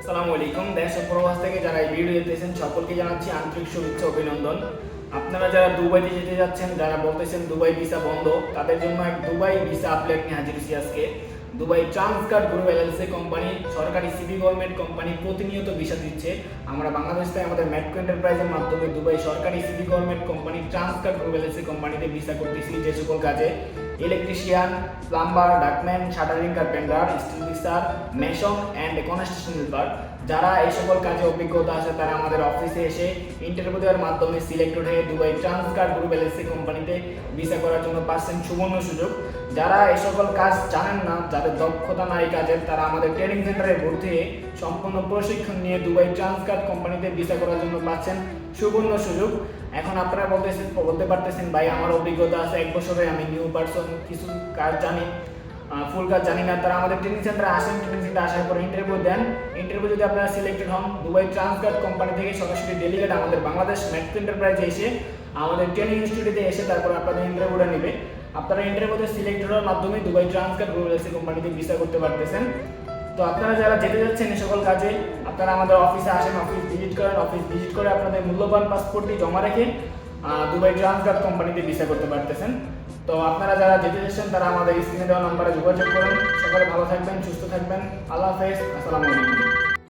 আসসালামু আলাইকুম। দেশ ও প্রবাস থেকে যারা এই ভিডিও দেখতেছেন সকলকে জানাচ্ছি আন্তরিক শুভেচ্ছা অভিনন্দন। আপনারা যারা দুবাইতে যেতে যাচ্ছেন, যারা বলতেছেন দুবাই ভিসা বন্ধ, তাদের জন্য এক দুবাই ভিসা আপডেট নিয়ে হাজির হয়েছি আজকে। দুবাই ট্রান্সকার্ড গ্রুপ এলএলসি কোম্পানি, সরকারি সিটি গভর্নমেন্ট কোম্পানি প্রতিনিয়ত ভিসা দিচ্ছে। আমরা বাংলাদেশ থেকে আমাদের ম্যাটকো এন্টারপ্রাইজের মাধ্যমে দুবাই সরকারি city government company Transcard group LLC কোম্পানিতে ভিসা করতেছি। যে সকল কাজে electrician, plumber, ductman, shuttering carpenter, steel fixer, mason and construction helper, যারা এই সকল কাজে অভিজ্ঞতা আছে তারা আমাদের অফিসে এসে ইন্টারভিউ দেওয়ার মাধ্যমে সিলেক্টেড হয়ে দুবাই ট্রান্সকার্ড গ্রুপ এলএলসি কোম্পানিতে ভিসা করার জন্য পাচ্ছেন সুবর্ণ সুযোগ। যারা এই সকল কাজ জানেন না, যাদের দক্ষতা নাই কাজের, তারা আমাদের ট্রেনিং সেন্টারে ভর্তি হয়ে সম্পূর্ণ প্রশিক্ষণ নিয়ে দুবাই ট্রান্সকার্ড কোম্পানিতে ভিসা করার জন্য পাচ্ছেন সুবর্ণ সুযোগ। এখন আপনারা বলতে পারতেছেন, ভাই আমার অভিজ্ঞতা আছে 1 বছরে, আমি নিউ পারসন, কিছু কাজ জানি, ফুল কাজ জানি না। তারা আমাদের ট্রেনিং সেন্টারে আসেন, ট্রেনিং সেন্টারে আসার পর ইন্টারভিউ দেন। ইন্টারভিউ যদি আপনারা সিলেক্টেড হন, দুবাই ট্রান্সকার্ড কোম্পানি থেকে সরাসরি ডেলিগেট আমাদের বাংলাদেশ ম্যাটকো এন্টারপ্রাইজে এসে আমাদের ট্রেনিং ইনস্টিটিউটে এসে তারপর আপনাদের ইন্টারভিউটা নেবে। আপনারা ইন্টারভিউতে সিলেক্টেড হওয়ার মাধ্যমে দুবাই ট্রান্সকার্ড গ্রুপ এলএলসি কোম্পানিতে ভিসা করতে পারতেছেন। তো আপনারা যারা যেতে যাচ্ছেন এই সকল কাজে, আপনারা আমাদের অফিসে আসেন, অফিস ভিজিট করেন। অফিস ভিজিট করে আপনাদের মূল্যবান পাসপোর্টটি জমা রেখে দুবাই ট্রান্সকার্ড কোম্পানিতে ভিসা করতে পারতেছেন। তো আপনারা যারা যেতে চাচ্ছেন তারা আমাদের স্ক্রিনে দেওয়া নাম্বারে যোগাযোগ করুন। সকলে ভালো থাকবেন, সুস্থ থাকবেন। আল্লাহ হাফেজ, আসসালামু আলাইকুম।